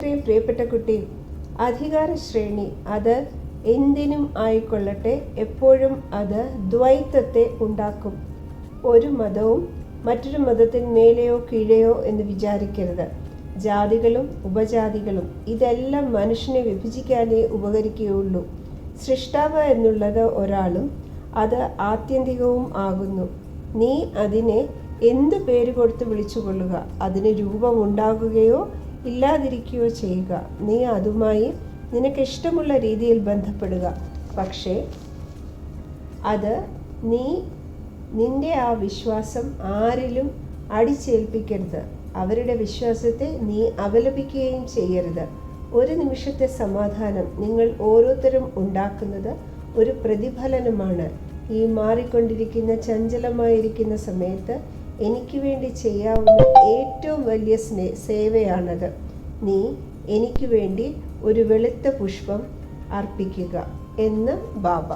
പ്രിയപ്പെട്ട കുട്ടി, അധികാര ശ്രേണി അത് എന്തിനും ആയിക്കൊള്ളട്ടെ എപ്പോഴും അത് ദ്വൈതത്തെ ഉണ്ടാക്കും. ഒരു മതവും മറ്റൊരു മതത്തിന് മേലെയോ കീഴെയോ എന്ന് വിചാരിക്കരുത്. ജാതികളും ഉപജാതികളും ഇതെല്ലാം മനുഷ്യനെ വിഭജിക്കാനേ ഉപകരിക്കുകയുള്ളൂ. സൃഷ്ടാവ് എന്നുള്ളത് ഒരാളും അത് ആത്യന്തികവും ആകുന്നു. നീ അതിനെ എന്തു പേര് കൊടുത്ത് വിളിച്ചുകൊള്ളുക. അതിന് രൂപമുണ്ടാകുകയോ ഇല്ലാതിരിക്കുകയോ ചെയ്യുക. നീ അതുമായി നിനക്കിഷ്ടമുള്ള രീതിയിൽ ബന്ധപ്പെടുക. പക്ഷേ അത് നിന്റെ ആ വിശ്വാസം ആരിലും അടിച്ചേൽപ്പിക്കരുത്. അവരുടെ വിശ്വാസത്തെ നീ അപലപിക്കുകയും ചെയ്യരുത്. ഒരു നിമിഷത്തെ സമാധാനം നിങ്ങൾ ഓരോരുത്തരും ഉണ്ടാക്കുന്നത് ഒരു പ്രതിഫലനമാണ്. ഈ മാറിക്കൊണ്ടിരിക്കുന്ന ചഞ്ചലമായിരിക്കുന്ന സമയത്ത് എനിക്ക് വേണ്ടി ചെയ്യാവുന്ന ഏറ്റവും വലിയ സേവയാണത്. നീ എനിക്ക് വേണ്ടി ഒരു വെളുത്ത പുഷ്പം അർപ്പിക്കുക എന്ന് ബാബ.